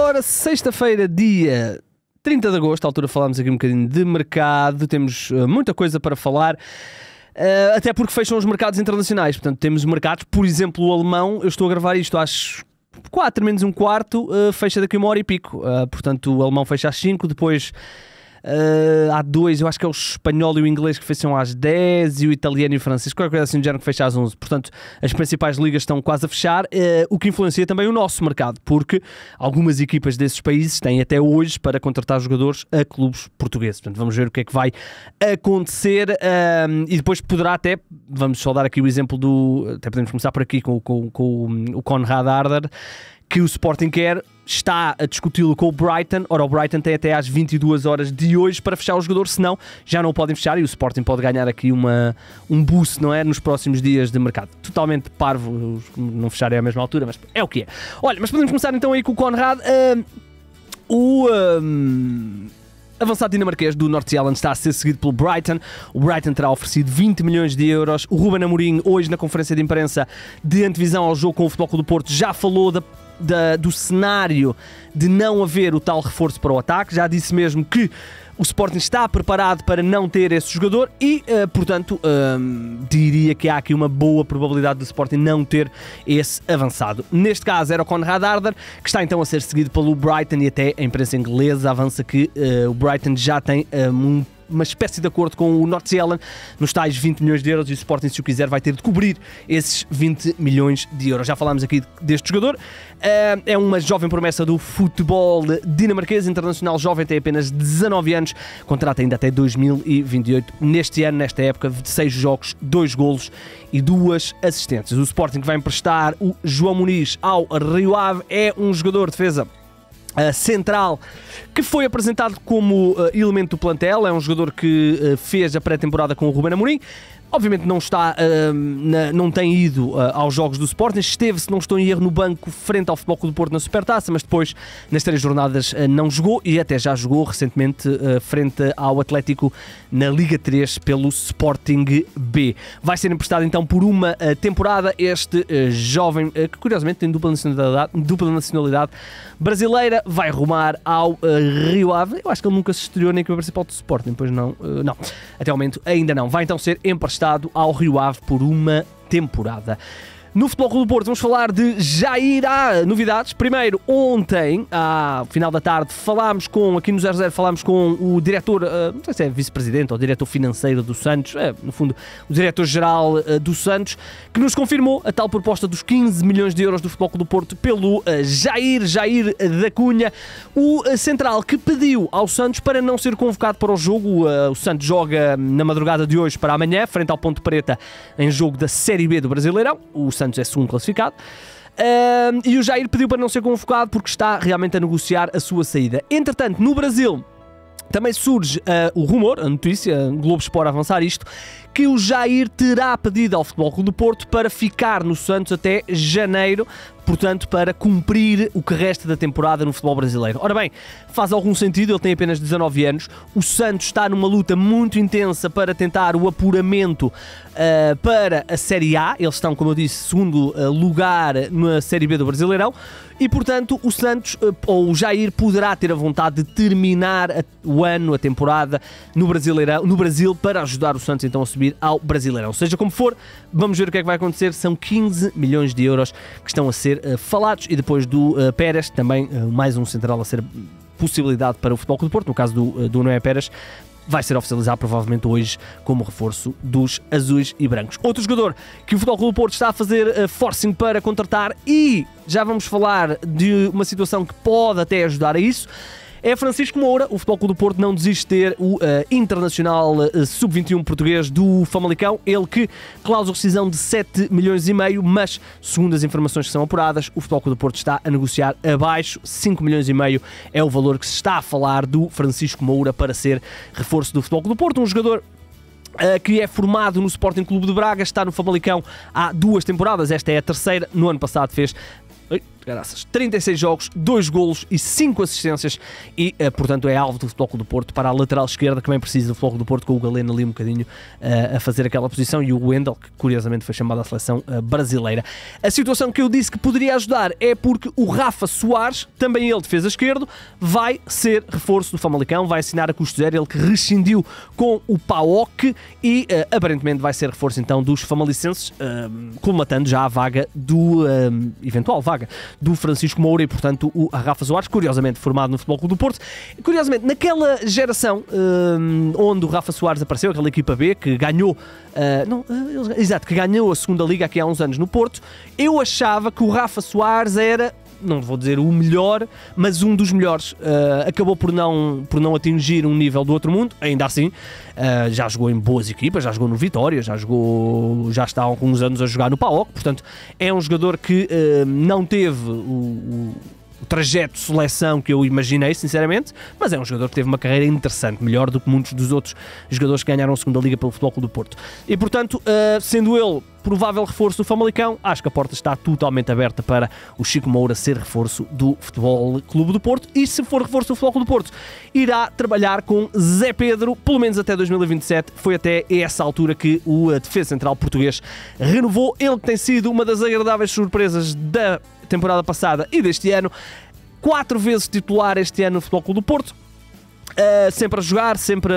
Ora, sexta-feira, dia 30 de agosto, à altura falámos aqui um bocadinho de mercado, temos muita coisa para falar, até porque fecham os mercados internacionais, portanto temos mercados, por exemplo, o alemão, eu estou a gravar isto às 4 menos um quarto, fecha daqui uma hora e pico, portanto o alemão fecha às 5, depois há dois, eu acho que é o espanhol e o inglês que fecham às 10 e o italiano e o francês, qualquer coisa assim do género que fecha às 11, portanto as principais ligas estão quase a fechar, o que influencia também o nosso mercado, porque algumas equipas desses países têm até hoje para contratar jogadores a clubes portugueses, portanto vamos ver o que é que vai acontecer e depois poderá até, vamos só dar aqui o exemplo até podemos começar por aqui com o Konrad Harder, que o Sporting quer, está a discuti-lo com o Brighton. Ora, o Brighton tem até às 22 horas de hoje para fechar o jogador, senão já não o podem fechar e o Sporting pode ganhar aqui um boost, não é? Nos próximos dias de mercado. Totalmente parvo não fecharem à mesma altura, mas é o que é. Olha, mas podemos começar então aí com o Konrad. Avançado dinamarquês do North Zealand está a ser seguido pelo Brighton. O Brighton terá oferecido 20 milhões de euros. O Ruben Amorim, hoje na conferência de imprensa de antevisão ao jogo com o Futebol Clube do Porto, já falou do cenário de não haver o tal reforço para o ataque. Já disse mesmo que o Sporting está preparado para não ter esse jogador e, portanto, diria que há aqui uma boa probabilidade do Sporting não ter esse avançado. Neste caso era o Konrad Harder, que está então a ser seguido pelo Brighton e até a imprensa inglesa avança que o Brighton já tem uma espécie de acordo com o North Zealand nos tais 20 milhões de euros e o Sporting, se o quiser, vai ter de cobrir esses 20 milhões de euros. Já falámos aqui deste jogador, é uma jovem promessa do futebol dinamarquês, internacional jovem, tem apenas 19 anos, contrata ainda até 2028, neste ano, nesta época, de 6 jogos, 2 golos e 2 assistências. O Sporting vai emprestar o João Muniz ao Rio Ave, é um jogador de defesa central que foi apresentado como elemento do plantel, é um jogador que fez a pré-temporada com o Ruben Amorim. Obviamente não tem ido aos jogos do Sporting, esteve, se não estou em erro, no banco frente ao Futebol Clube do Porto na Supertaça, mas depois nas 3 jornadas não jogou e até já jogou recentemente frente ao Atlético na Liga 3 pelo Sporting B. Vai ser emprestado então por uma temporada este jovem, que curiosamente tem dupla nacionalidade brasileira, vai rumar ao Rio Ave. Eu acho que ele nunca se estreou na equipa principal do Sporting, pois não, até ao momento ainda não. Vai então ser emprestado ao Rio Ave por uma temporada. No Futebol Clube do Porto vamos falar de Jair. Há novidades. Primeiro, ontem, ao final da tarde, aqui no 00, falámos com o diretor, não sei se é vice-presidente ou diretor financeiro do Santos, no fundo, o diretor-geral do Santos, que nos confirmou a tal proposta dos 15 milhões de euros do Futebol Clube do Porto pelo Jair da Cunha, o central que pediu ao Santos para não ser convocado para o jogo. O Santos joga na madrugada de hoje para amanhã, frente ao Ponte Preta, em jogo da Série B do Brasileirão. O Santos é segundo classificado. E o Jair pediu para não ser convocado porque está realmente a negociar a sua saída. Entretanto, no Brasil também surge o rumor, a notícia, Globo Sport a avançar isto, que o Jair terá pedido ao Futebol Clube do Porto para ficar no Santos até janeiro, portanto para cumprir o que resta da temporada no futebol brasileiro. Ora bem, faz algum sentido, ele tem apenas 19 anos, o Santos está numa luta muito intensa para tentar o apuramento para a Série A, eles estão, como eu disse, segundo lugar na Série B do Brasileirão, e portanto o Santos, ou o Jair, poderá ter a vontade de terminar o ano, a temporada no Brasil, para ajudar o Santos então a subir ao Brasileirão. Seja como for, vamos ver o que é que vai acontecer. São 15 milhões de euros que estão a ser falados, e depois do Pérez, também mais um central a ser possibilidade para o Futebol Clube do Porto, no caso do Noé Pérez, vai ser oficializado provavelmente hoje como reforço dos azuis e brancos. Outro jogador que o Futebol Clube do Porto está a fazer forcing para contratar, e já vamos falar de uma situação que pode até ajudar a isso, é Francisco Moura. O Futebol Clube do Porto não desiste de ter o internacional sub-21 português do Famalicão, ele que cláusula de rescisão de 7 milhões e meio, mas segundo as informações que são apuradas, o Futebol Clube do Porto está a negociar abaixo, 5 milhões e meio é o valor que se está a falar do Francisco Moura para ser reforço do Futebol Clube do Porto, um jogador que é formado no Sporting Clube de Braga, está no Famalicão há 2 temporadas, esta é a terceira, no ano passado fez caraças. 36 jogos, 2 golos e 5 assistências e, portanto, é alvo do Futebol Clube do Porto para a lateral esquerda, que bem precisa do Futebol Clube do Porto, com o Galeno ali um bocadinho a fazer aquela posição, e o Wendel, que curiosamente foi chamado à seleção brasileira. A situação que eu disse que poderia ajudar é porque o Rafa Soares, também ele defesa esquerdo, vai ser reforço do Famalicão, vai assinar a custo zero, ele que rescindiu com o PAOK e aparentemente vai ser reforço então dos famalicenses, colmatando já a vaga do eventual vaga do Francisco Moura e, portanto, o Rafa Soares, curiosamente formado no Futebol Clube do Porto. Curiosamente, naquela geração onde o Rafa Soares apareceu, aquela equipa B que ganhou que ganhou a segunda Liga aqui há uns anos no Porto, eu achava que o Rafa Soares era, não vou dizer o melhor, mas um dos melhores. Acabou por não atingir um nível do outro mundo, ainda assim. Já jogou em boas equipas, já jogou no Vitória, já está há alguns anos a jogar no PAOK, portanto é um jogador que não teve o trajeto de seleção que eu imaginei, sinceramente, mas é um jogador que teve uma carreira interessante, melhor do que muitos dos outros jogadores que ganharam a segunda Liga pelo Futebol Clube do Porto. E, portanto, sendo ele provável reforço do Famalicão, acho que a porta está totalmente aberta para o Chico Moura ser reforço do Futebol Clube do Porto, e se for reforço do Futebol Clube do Porto, irá trabalhar com Zé Pedro, pelo menos até 2027, foi até essa altura que o defesa central português renovou, ele que tem sido uma das agradáveis surpresas da temporada passada e deste ano, 4 vezes titular este ano no Futebol Clube do Porto, sempre a jogar, sempre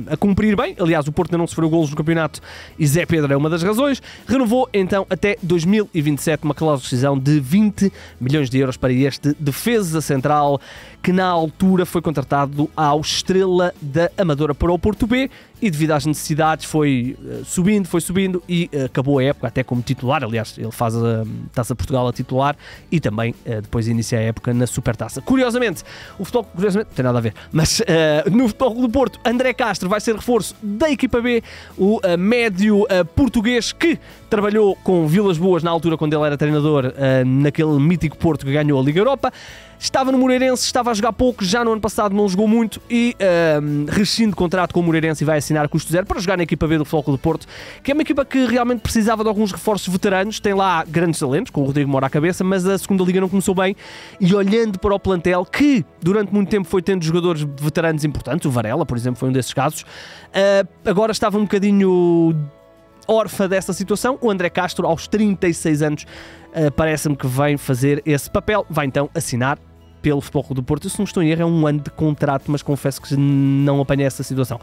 a cumprir bem. Aliás, o Porto ainda não sofreu golos no campeonato e Zé Pedro é uma das razões. Renovou então até 2027 uma cláusula de rescisão de 20 milhões de euros para este defesa central, que na altura foi contratado ao Estrela da Amadora para o Porto B, e devido às necessidades foi subindo e acabou a época até como titular. Aliás, ele faz a Taça Portugal a titular e também depois inicia a época na Supertaça. Curiosamente, não tem nada a ver, mas no Futebol do Porto, André Castro vai ser reforço da equipa B, o médio português que trabalhou com Vilas Boas na altura quando ele era treinador naquele mítico Porto que ganhou a Liga Europa. Estava no Moreirense, estava a jogar pouco, já no ano passado não jogou muito e rescinde contrato com o Moreirense e vai assinar a custo zero para jogar na equipa B do Futebol Clube do Porto, que é uma equipa que realmente precisava de alguns reforços veteranos, tem lá grandes talentos, com o Rodrigo Moura à cabeça, mas a segunda Liga não começou bem, e olhando para o plantel, que durante muito tempo foi tendo jogadores veteranos importantes, o Varela, por exemplo, foi um desses casos, agora estava um bocadinho órfã dessa situação. O André Castro, aos 36 anos, parece-me que vem fazer esse papel, vai então assinar pelo Futebol Clube do Porto. Se não estou em erro, é um ano de contrato, mas confesso que não apanhei essa situação.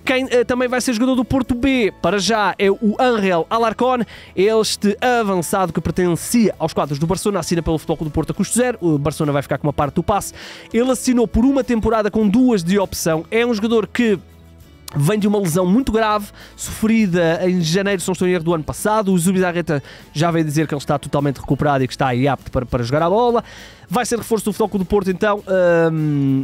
Quem também vai ser jogador do Porto B, para já, é o Ángel Alarcón, este avançado que pertencia aos quadros do Barcelona, assina pelo Futebol Clube do Porto a custo zero. O Barcelona vai ficar com uma parte do passe. Ele assinou por uma temporada com 2 de opção. É um jogador que vem de uma lesão muito grave, sofrida em janeiro, se não estou em erro, do ano passado. O Zubizarreta já veio dizer que ele está totalmente recuperado e que está aí apto para jogar a bola. Vai ser reforço do Futebol Clube do Porto, então.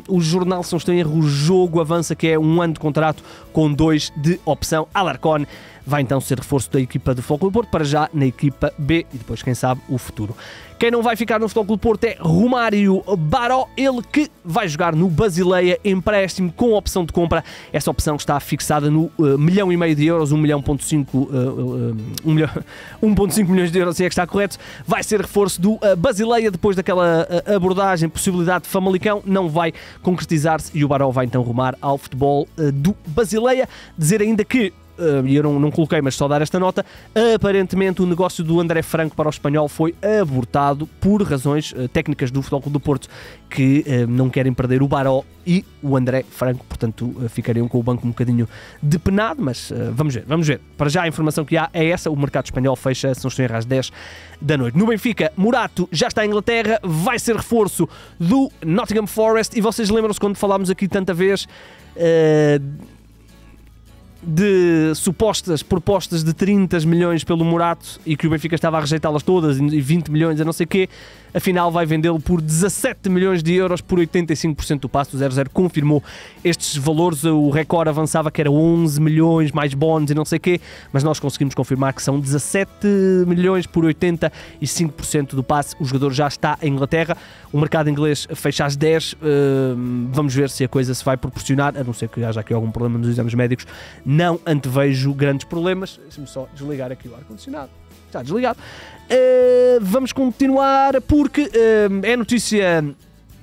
O jornal, se não estou em erro, o jogo avança que é um ano de contrato com 2 de opção. Alarcón vai então ser reforço da equipa do Futebol Clube do Porto, para já na equipa B, e depois, quem sabe, o futuro. Quem não vai ficar no Futebol Clube do Porto é Romário Baró, ele que vai jogar no Basileia, empréstimo com opção de compra. Essa opção está fixada no 1,5 milhão de euros, 1,5 milhões de euros, se é que está correto. Vai ser reforço do Basileia, depois daquela abordagem, possibilidade de Famalicão, não vai concretizar-se, e o Baró vai então rumar ao futebol do Basileia. Dizer ainda que, e eu não coloquei, mas só dar esta nota, aparentemente o negócio do André Franco para o Espanhol foi abortado por razões técnicas do Futebol Clube do Porto, que não querem perder o Baró e o André Franco, portanto ficariam com o banco um bocadinho depenado, mas vamos ver. Para já a informação que há é essa, o mercado espanhol fecha, se não estou em erro, às 10 da noite. No Benfica, Morato já está em Inglaterra, vai ser reforço do Nottingham Forest, e vocês lembram-se quando falámos aqui tanta vez de supostas propostas de 30 milhões pelo Morato e que o Benfica estava a rejeitá-las todas, e 20 milhões a não sei o quê, afinal vai vendê-lo por 17 milhões de euros por 85% do passe. O 0-0 confirmou estes valores, o Record avançava que era 11 milhões mais bónus e não sei o quê, mas nós conseguimos confirmar que são 17 milhões por 85% do passe. O jogador já está em Inglaterra, o mercado inglês fecha às 10, vamos ver se a coisa se vai proporcionar, a não ser que haja aqui algum problema nos exames médicos. Não antevejo grandes problemas. Deixa-me só desligar aqui o ar-condicionado. está desligado. Vamos continuar porque é notícia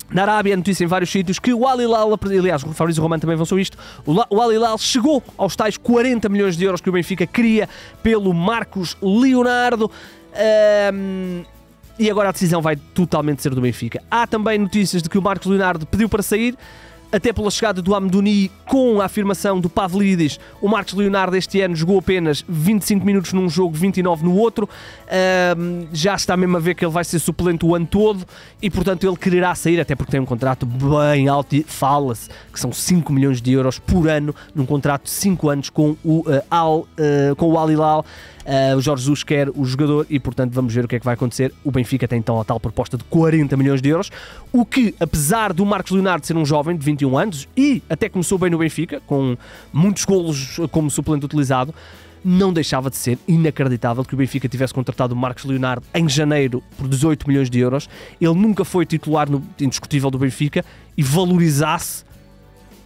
na Arábia, é notícia em vários sítios que o Al Hilal, aliás, o Fabrício Romano também avançou isto, o Al Hilal chegou aos tais 40 milhões de euros que o Benfica queria pelo Marcos Leonardo. E agora a decisão vai totalmente ser do Benfica. Há também notícias de que o Marcos Leonardo pediu para sair, até pela chegada do Amdouni, com a afirmação do Pavlidis. O Marcos Leonardo este ano jogou apenas 25 minutos num jogo, 29 no outro. Já está mesmo a ver que ele vai ser suplente o ano todo e, portanto, ele quererá sair, até porque tem um contrato bem alto e fala-se que são 5 milhões de euros por ano num contrato de 5 anos com o Al Hilal. O Jorge Jesus quer o jogador e, portanto, vamos ver o que é que vai acontecer. O Benfica tem então a tal proposta de 40 milhões de euros, o que, apesar do Marcos Leonardo ser um jovem de 21 anos e até começou bem no Benfica, com muitos golos como suplente utilizado, não deixava de ser inacreditável que o Benfica tivesse contratado o Marcos Leonardo em janeiro por 18 milhões de euros. Ele nunca foi titular indiscutível do Benfica e valorizasse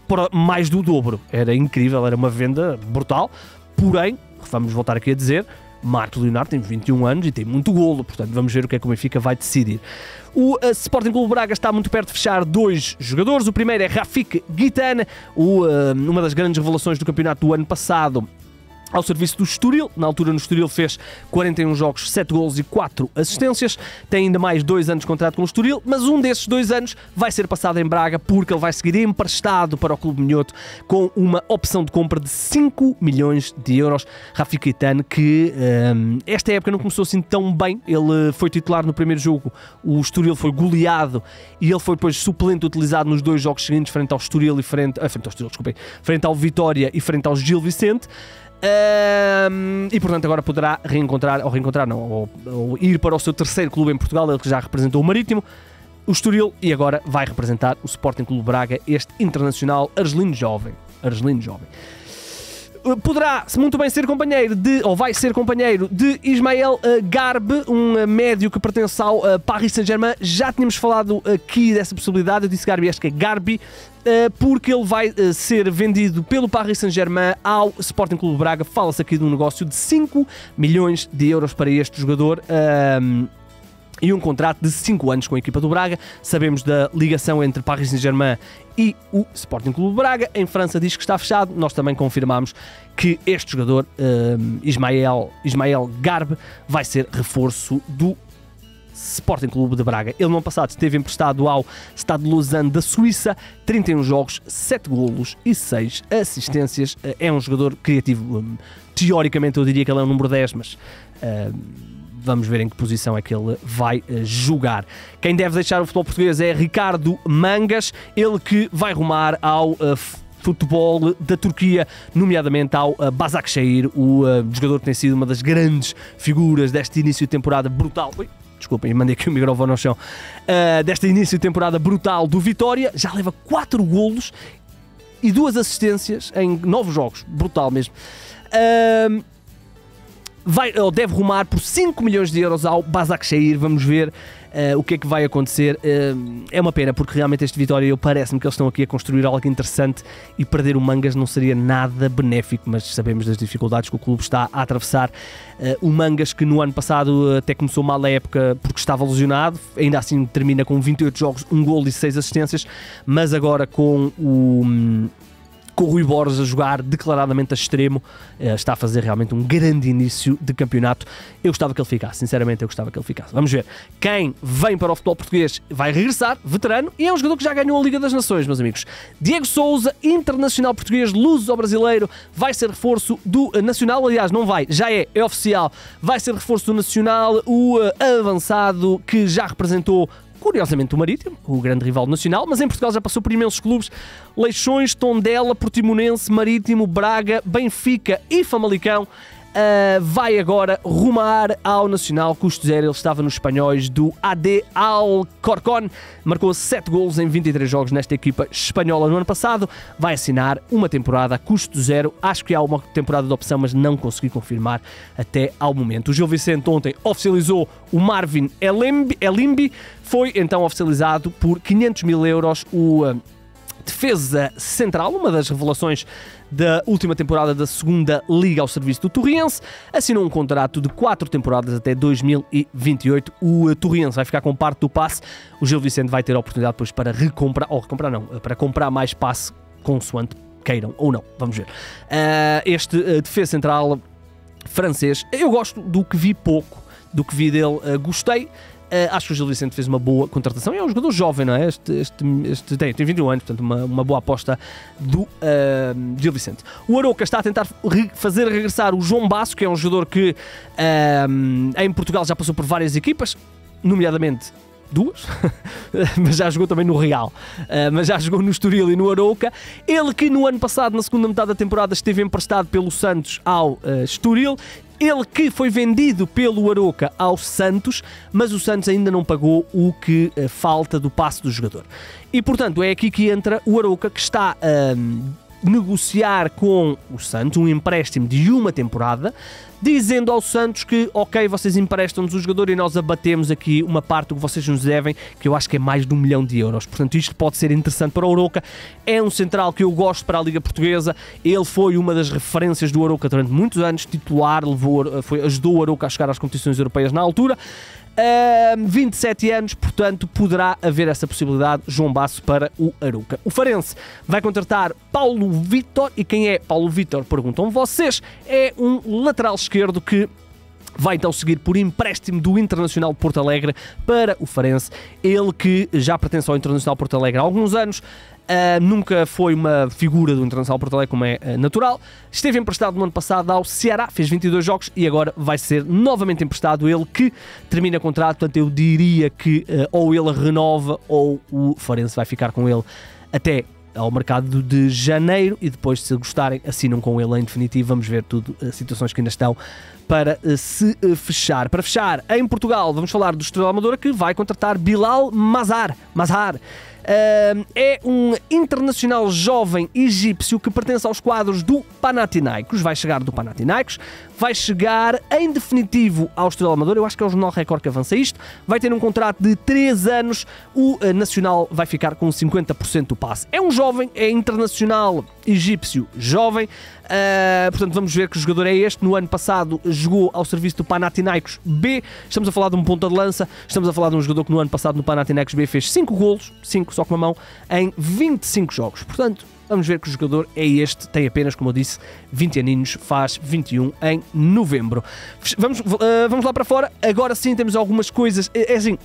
para mais do dobro. Era incrível, era uma venda brutal, porém, vamos voltar aqui a dizer, Marcos Leonardo tem 21 anos e tem muito golo, portanto vamos ver o que é que o Benfica vai decidir. O Sporting Clube Braga está muito perto de fechar 2 jogadores. O primeiro é Rafik Guitane, uma das grandes revelações do campeonato do ano passado, ao serviço do Estoril. Na altura no Estoril fez 41 jogos, 7 golos e 4 assistências. Tem ainda mais 2 anos de contrato com o Estoril, mas um desses 2 anos vai ser passado em Braga porque ele vai seguir emprestado para o Clube Minhoto com uma opção de compra de 5 milhões de euros. Rafik Guitane, que esta época não começou assim tão bem. Ele foi titular no primeiro jogo, o Estoril foi goleado e ele foi depois suplente utilizado nos 2 jogos seguintes, frente ao Estoril e frente ao Vitória e frente ao Gil Vicente. E portanto agora poderá ou ir para o seu terceiro clube em Portugal, ele que já representou o Marítimo, o Estoril, e agora vai representar o Sporting Clube Braga, este internacional argelino jovem. Poderá muito bem ser companheiro vai ser companheiro de Ismael Garbi, um médio que pertence ao Paris Saint-Germain. Já tínhamos falado aqui dessa possibilidade. Eu disse Garbi, acho que é Garbi, porque ele vai ser vendido pelo Paris Saint-Germain ao Sporting Clube Braga. Fala-se aqui de um negócio de 5 milhões de euros para este jogador. E um contrato de 5 anos com a equipa do Braga. Sabemos da ligação entre Paris Saint-Germain e o Sporting Clube Braga. Em França diz que está fechado. Nós também confirmamos que este jogador, Ismael Garbi, vai ser reforço do Sporting Clube de Braga. Ele no ano passado esteve emprestado ao Stade de Lausanne da Suíça, 31 jogos, 7 golos e 6 assistências. É um jogador criativo. Teoricamente eu diria que ele é o número 10, mas vamos ver em que posição é que ele vai jogar. Quem deve deixar o futebol português é Ricardo Mangas, ele que vai rumar ao futebol da Turquia, nomeadamente ao Başakşehir, o jogador que tem sido uma das grandes figuras deste início de temporada brutal. Desculpem, mandei aqui o microfone ao chão. Deste início de temporada brutal do Vitória, já leva 4 golos e 2 assistências em 9 jogos. Brutal mesmo. Deve rumar por 5 milhões de euros ao Başakşehir. Vamos ver o que é que vai acontecer. É uma pena, porque realmente este Vitória, parece-me que eles estão aqui a construir algo interessante e perder o Mangas não seria nada benéfico, mas sabemos das dificuldades que o clube está a atravessar. O Mangas, que no ano passado até começou mal a época porque estava lesionado, ainda assim termina com 28 jogos, 1 golo e 6 assistências, mas agora com o Rui Borges a jogar declaradamente a extremo, está a fazer realmente um grande início de campeonato. Eu gostava que ele ficasse, sinceramente eu gostava que ele ficasse. Vamos ver. Quem vem para o futebol português vai regressar, veterano, e é um jogador que já ganhou a Liga das Nações, meus amigos. Diego Sousa, internacional português, luso-brasileiro, vai ser reforço do Nacional. Aliás, não vai, já é oficial, vai ser reforço do Nacional, o avançado que já representou curiosamente o Marítimo, o grande rival nacional, mas em Portugal já passou por imensos clubes: Leixões, Tondela, Portimonense, Marítimo, Braga, Benfica e Famalicão. Vai agora rumar ao Nacional, custo zero. Ele estava nos espanhóis do AD Alcorcón, marcou 7 golos em 23 jogos nesta equipa espanhola no ano passado. Vai assinar uma temporada a custo zero. Acho que há uma temporada de opção, mas não consegui confirmar até ao momento. O Gil Vicente ontem oficializou o Marvin Elimbi, foi então oficializado por 500 mil euros. O defesa central, uma das revelações da última temporada da segunda Liga ao serviço do Torriense, assinou um contrato de 4 temporadas até 2028. O Torriense vai ficar com parte do passe. O Gil Vicente vai ter a oportunidade depois para para comprar mais passe, consoante queiram ou não. Vamos ver. Este defesa central francês, eu gosto do que vi pouco, do que vi dele, gostei. Acho que o Gil Vicente fez uma boa contratação. É um jogador jovem, não é? Este tem 21 anos, portanto uma boa aposta do Gil Vicente. O Arouca está a tentar fazer regressar o João Basso, que é um jogador que em Portugal já passou por várias equipas, nomeadamente 2, mas já jogou também no Real, mas já jogou no Estoril e no Arouca. Ele que no ano passado, na segunda metade da temporada, esteve emprestado pelo Santos ao Estoril. Ele que foi vendido pelo Arouca ao Santos, mas o Santos ainda não pagou o que falta do passe do jogador. E, portanto, é aqui que entra o Arouca, que está a negociar com o Santos um empréstimo de uma temporada, dizendo ao Santos que, ok, vocês emprestam-nos o jogador e nós abatemos aqui uma parte do que vocês nos devem, que eu acho que é mais de 1 milhão de euros. Portanto, isto pode ser interessante para o Arouca. É um central que eu gosto para a Liga Portuguesa. Ele foi uma das referências do Arouca durante muitos anos, titular, ajudou o Arouca a chegar às competições europeias na altura. 27 anos, portanto, poderá haver essa possibilidade. João Basso para o Arouca. O Farense vai contratar Paulo Vítor. E quem é Paulo Vítor? Perguntam vocês. É um lateral esquerdo que vai então seguir por empréstimo do Internacional de Porto Alegre para o Farense. Ele que já pertence ao Internacional de Porto Alegre há alguns anos. Nunca foi uma figura do Internacional de Porto Alegre, como é natural. Esteve emprestado no ano passado ao Ceará, fez 22 jogos e agora vai ser novamente emprestado. Ele que termina contrato, portanto eu diria que ou ele renova ou o Farense vai ficar com ele até ao mercado de janeiro e depois, se gostarem, assinam com ele em definitivo. Vamos ver tudo, situações que ainda estão para se fechar. Para fechar, em Portugal, vamos falar do Estrela Amadora, que vai contratar Bilal Mazhar. É um internacional jovem egípcio que pertence aos quadros do Panathinaikos. Vai chegar do Panathinaikos, vai chegar em definitivo ao Estrela Amadora. Eu acho que é o Jornal Record que avança isto. Vai ter um contrato de 3 anos. O Nacional vai ficar com 50% do passe. É um jovem, é internacional egípcio jovem. Portanto, vamos ver que jogador é este. No ano passado jogou ao serviço do Panathinaikos B. Estamos a falar de um ponta de lança. Estamos a falar de um jogador que no ano passado no Panathinaikos B fez 5 golos, 5 só com a mão, em 25 jogos. Portanto, vamos ver que o jogador é este. Tem apenas, como eu disse, 20 aninhos, faz 21 em novembro. Vamos lá para fora. Agora sim temos algumas coisas. É assim,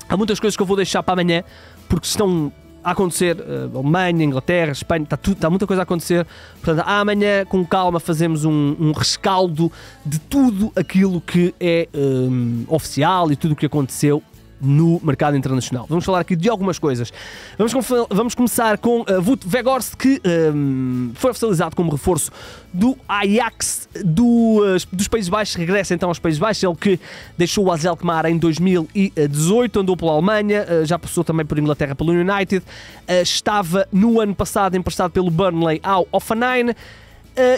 há muitas coisas que eu vou deixar para amanhã, porque estão a acontecer, Alemanha, Inglaterra, Espanha, está muita coisa a acontecer. Portanto, amanhã, com calma, fazemos um rescaldo de tudo aquilo que é oficial e tudo o que aconteceu no mercado internacional. Vamos falar aqui de algumas coisas. Vamos começar com Wout Weghorst, que foi oficializado como reforço do Ajax dos Países Baixos. Regressa então aos Países Baixos. Ele que deixou o AZ Alkmaar em 2018, andou pela Alemanha, já passou também por Inglaterra pelo United, estava no ano passado emprestado pelo Burnley ao Hoffenheim.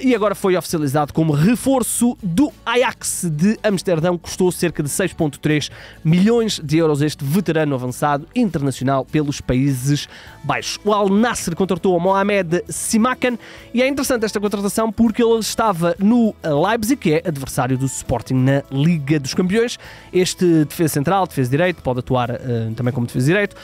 E agora foi oficializado como reforço do Ajax de Amsterdão. Custou cerca de 6,3 milhões de euros este veterano avançado internacional pelos Países Baixos. O Al Nassr contratou o Mohamed Simakan e é interessante esta contratação porque ele estava no Leipzig, que é adversário do Sporting na Liga dos Campeões. Este defesa central, defesa direito, pode atuar também como defesa direito,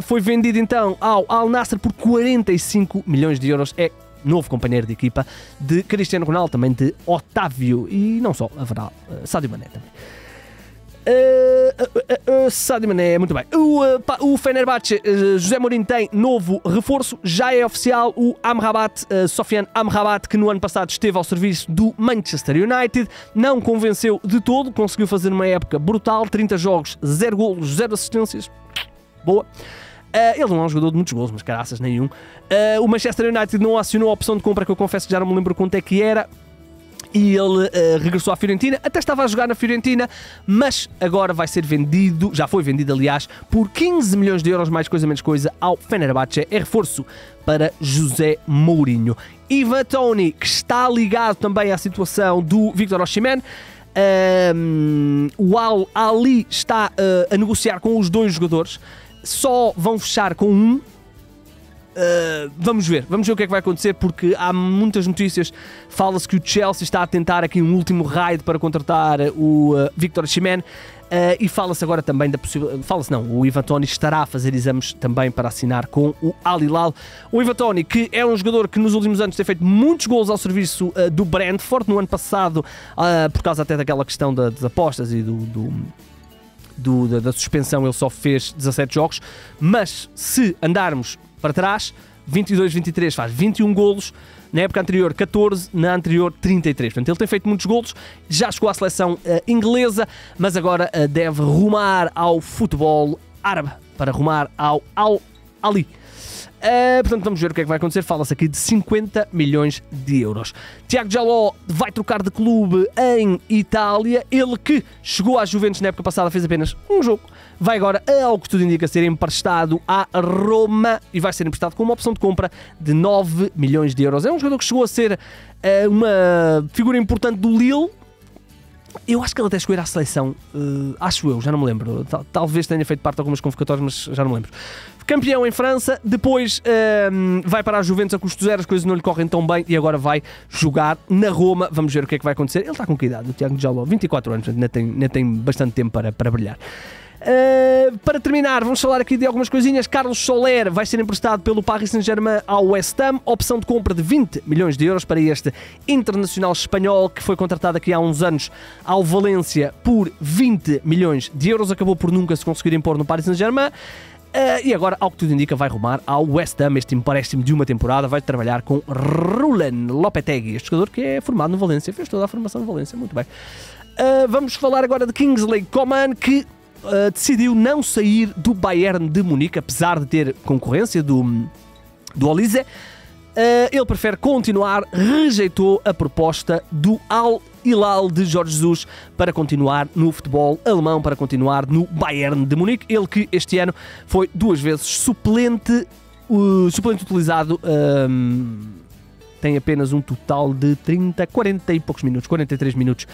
foi vendido então ao Al Nassr por 45 milhões de euros. É novo companheiro de equipa de Cristiano Ronaldo, também de Otávio e não só, haverá Sadio Mané também. Sadio Mané, muito bem. O Fenerbahçe, José Mourinho tem novo reforço, já é oficial o Amrabat, Sofiane Amrabat, que no ano passado esteve ao serviço do Manchester United, não convenceu de todo, conseguiu fazer uma época brutal, 30 jogos, 0 golos, 0 assistências, boa. Ele não é um jogador de muitos gols, mas caraças, nenhum. O Manchester United não acionou a opção de compra, que eu confesso que já não me lembro quanto é que era, e ele regressou à Fiorentina. Até estava a jogar na Fiorentina, mas agora vai ser vendido, já foi vendido aliás, por 15 milhões de euros, mais coisa menos coisa, ao Fenerbahçe. É reforço para José Mourinho. Ivan Toney, que está ligado também à situação do Victor Osimhen. O Al Ahly está a negociar com os dois jogadores. Só vão fechar com um, Vamos ver o que é que vai acontecer, porque há muitas notícias. Fala-se que o Chelsea está a tentar aqui um último raid para contratar o Victor Osimhen. E fala-se agora também da possibilidade... Fala-se não, o Ivan Toney estará a fazer exames também para assinar com o Al Hilal. O Ivan Toney, que é um jogador que nos últimos anos tem feito muitos golos ao serviço do Brentford, no ano passado, por causa até daquela questão das apostas e da suspensão, ele só fez 17 jogos, mas se andarmos para trás, 22-23 faz 21 golos, na época anterior 14, na anterior 33. Portanto, ele tem feito muitos golos, já chegou à seleção inglesa, mas agora deve rumar ao futebol árabe, para rumar ao Al-Ahly. Portanto, vamos ver o que é que vai acontecer. Fala-se aqui de 50 milhões de euros. Tiago Djaló vai trocar de clube em Itália. Ele que chegou à Juventus na época passada, fez apenas um jogo. Vai agora, ao que tudo indica, ser emprestado à Roma e vai ser emprestado com uma opção de compra de 9 milhões de euros. É um jogador que chegou a ser uma figura importante do Lille. Eu acho que ele até chegou a ir à seleção, acho eu, já não me lembro. Talvez tenha feito parte de algumas convocatórias, mas já não me lembro. Campeão em França, depois vai para a Juventus a custo zero, as coisas não lhe correm tão bem e agora vai jogar na Roma. Vamos ver o que é que vai acontecer. Ele está com que idade, o Tiago Djaló? 24 anos, ainda tem bastante tempo para brilhar. Para terminar, vamos falar aqui de algumas coisinhas. Carlos Soler vai ser emprestado pelo Paris Saint-Germain ao West Ham, opção de compra de 20 milhões de euros para este internacional espanhol que foi contratado aqui há uns anos ao Valência por 20 milhões de euros, acabou por nunca se conseguir impor no Paris Saint-Germain. E agora, ao que tudo indica, vai rumar ao West Ham. Este empréstimo de uma temporada vai trabalhar com Rulen Lopetegui, este jogador que é formado no Valência, fez toda a formação no Valência, muito bem. Vamos falar agora de Kingsley Coman, que decidiu não sair do Bayern de Munique, apesar de ter concorrência do Olise. Ele prefere continuar, rejeitou a proposta do Al Hilal de Jorge Jesus para continuar no futebol alemão, para continuar no Bayern de Munique. Ele que este ano foi 2 vezes suplente utilizado, tem apenas um total de 40 e poucos minutos, 43 minutos.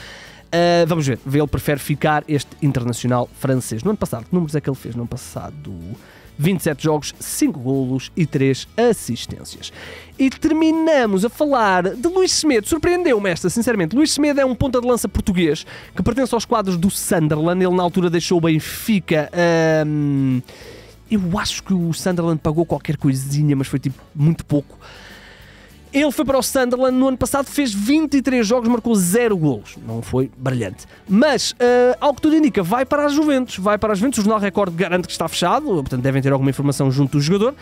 Vamos ver, ele prefere ficar este internacional francês. No ano passado, que números é que ele fez? No ano passado, 27 jogos, 5 golos e 3 assistências. E terminamos a falar de Luís Semedo. Surpreendeu-me esta, sinceramente. Luís Semedo é um ponta de lança português que pertence aos quadros do Sunderland. Ele na altura deixou o Benfica. Eu acho que o Sunderland pagou qualquer coisinha, mas foi tipo muito pouco. Ele foi para o Sunderland no ano passado, fez 23 jogos, marcou 0 golos. Não foi brilhante. Mas, ao que tudo indica, vai para a Juventus. Vai para a Juventus, o Jornal Record garante que está fechado, portanto devem ter alguma informação junto do jogador,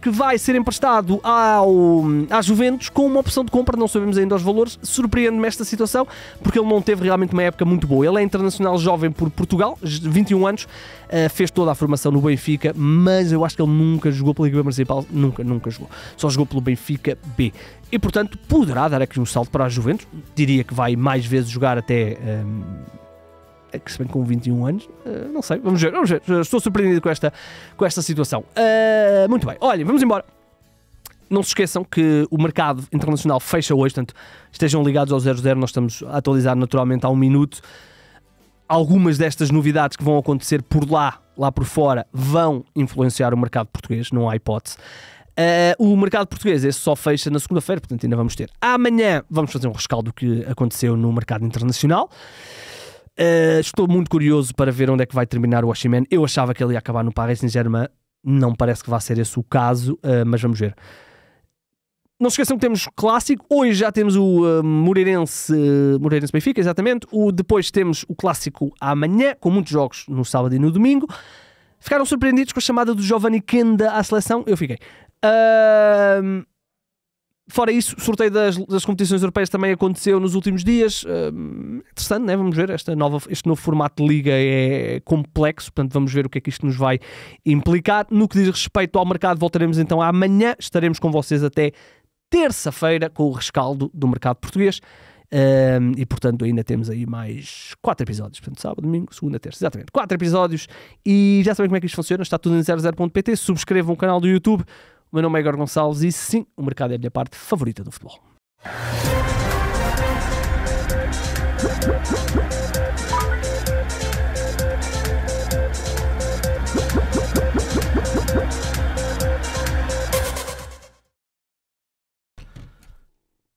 que vai ser emprestado à Juventus com uma opção de compra, não sabemos ainda os valores. Surpreende-me esta situação, porque ele não teve realmente uma época muito boa. Ele é internacional jovem por Portugal, 21 anos, fez toda a formação no Benfica, mas eu acho que ele nunca jogou pela equipa principal, nunca jogou. Só jogou pelo Benfica B. E, portanto, poderá dar aqui um salto para a Juventus. Diria que vai mais vezes jogar até... que se bem com 21 anos, não sei, vamos ver. Estou surpreendido com esta situação. Muito bem, olhem, vamos embora. Não se esqueçam que o mercado internacional fecha hoje, portanto, estejam ligados ao 00, nós estamos a atualizar naturalmente há um minuto. Algumas destas novidades que vão acontecer por lá por fora, vão influenciar o mercado português, não há hipótese. O mercado português, esse só fecha na segunda-feira, portanto ainda vamos ter. Amanhã vamos fazer um rescaldo do que aconteceu no mercado internacional. Estou muito curioso para ver onde é que vai terminar o Osimhen. Eu achava que ele ia acabar no Paris Saint-Germain, não parece que vá ser esse o caso, mas vamos ver. Não se esqueçam que temos clássico, hoje já temos o Moreirense Benfica, exatamente, depois temos o clássico amanhã, com muitos jogos no sábado e no domingo. Ficaram surpreendidos com a chamada do Giovanni Kenda à seleção? Eu fiquei. Fora isso, o sorteio das competições europeias também aconteceu nos últimos dias. Interessante, né? Vamos ver. Este novo formato de liga é complexo, portanto vamos ver o que é que isto nos vai implicar. No que diz respeito ao mercado, voltaremos então amanhã. Estaremos com vocês até terça-feira com o rescaldo do mercado português. E portanto ainda temos aí mais 4 episódios, portanto sábado, domingo, segunda, terça, exatamente 4 episódios, e já sabem como é que isto funciona, está tudo em 00.pt. Subscrevam o canal do YouTube. O meu nome é Igor Gonçalves e sim, o mercado é a minha parte favorita do futebol.